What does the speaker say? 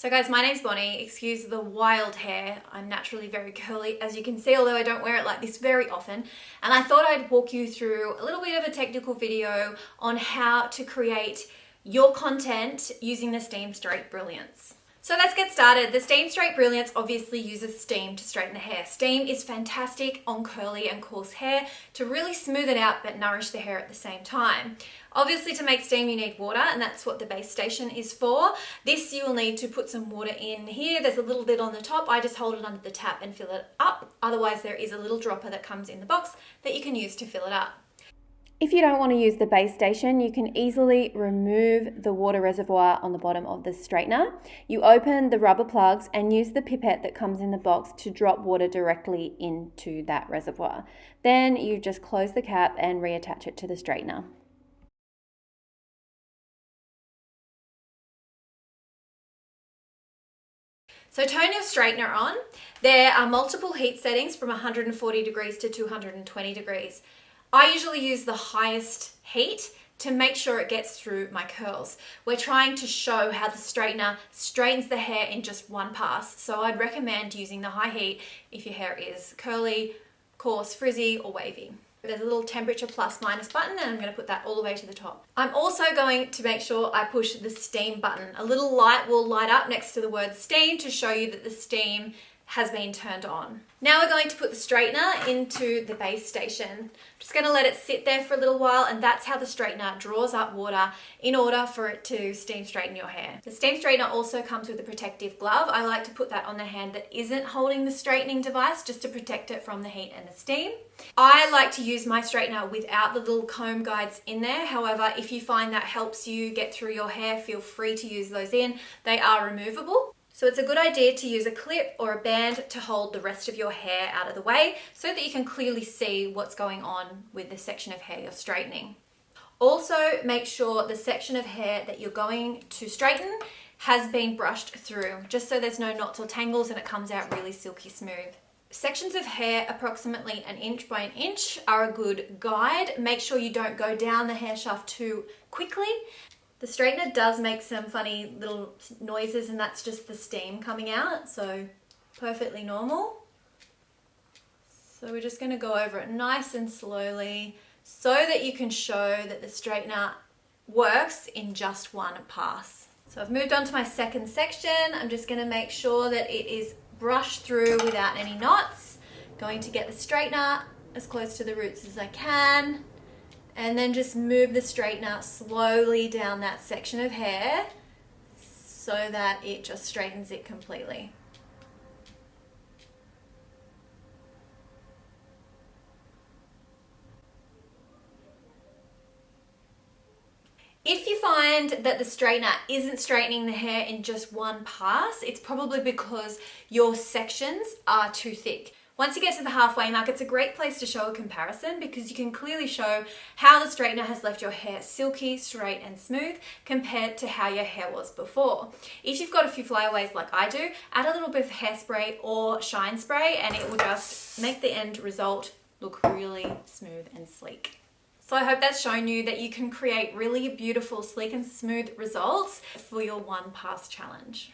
So guys, my name's Bonnie. Excuse the wild hair. I'm naturally very curly, as you can see, although I don't wear it like this very often. And I thought I'd walk you through a little bit of a technical video on how to create your content using the Steam Straight Brilliance. So let's get started. The Steam Straight Brilliance obviously uses steam to straighten the hair. Steam is fantastic on curly and coarse hair to really smooth it out but nourish the hair at the same time. Obviously, to make steam you need water, and that's what the base station is for. This you will need to put some water in here. There's a little lid on the top. I just hold it under the tap and fill it up. Otherwise, there is a little dropper that comes in the box that you can use to fill it up. If you don't want to use the base station, you can easily remove the water reservoir on the bottom of the straightener. You open the rubber plugs and use the pipette that comes in the box to drop water directly into that reservoir. Then you just close the cap and reattach it to the straightener. So turn your straightener on. There are multiple heat settings from 140 degrees to 220 degrees. I usually use the highest heat to make sure it gets through my curls. We're trying to show how the straightener straightens the hair in just one pass. So I'd recommend using the high heat if your hair is curly, coarse, frizzy, or wavy. There's a little temperature plus minus button, and I'm going to put that all the way to the top. I'm also going to make sure I push the steam button. A little light will light up next to the word steam to show you that the steam has been turned on. Now we're going to put the straightener into the base station. Just going to let it sit there for a little while, and that's how the straightener draws up water in order for it to steam straighten your hair. The steam straightener also comes with a protective glove. I like to put that on the hand that isn't holding the straightening device just to protect it from the heat and the steam. I like to use my straightener without the little comb guides in there. However, if you find that helps you get through your hair, feel free to use those in. They are removable. So it's a good idea to use a clip or a band to hold the rest of your hair out of the way so that you can clearly see what's going on with the section of hair you're straightening. Also, make sure the section of hair that you're going to straighten has been brushed through, just so there's no knots or tangles and it comes out really silky smooth. Sections of hair approximately 1 inch by 1 inch are a good guide. Make sure you don't go down the hair shaft too quickly. The straightener does make some funny little noises, and that's just the steam coming out, so perfectly normal. So we're just going to go over it nice and slowly so that you can show that the straightener works in just one pass. So I've moved on to my second section. I'm just going to make sure that it is brushed through without any knots. Going to get the straightener as close to the roots as I can. And then just move the straightener slowly down that section of hair so that it just straightens it completely. If you find that the straightener isn't straightening the hair in just one pass, it's probably because your sections are too thick. Once you get to the halfway mark, it's a great place to show a comparison because you can clearly show how the straightener has left your hair silky, straight and smooth compared to how your hair was before. If you've got a few flyaways like I do, add a little bit of hairspray or shine spray and it will just make the end result look really smooth and sleek. So I hope that's shown you that you can create really beautiful, sleek and smooth results for your one pass challenge.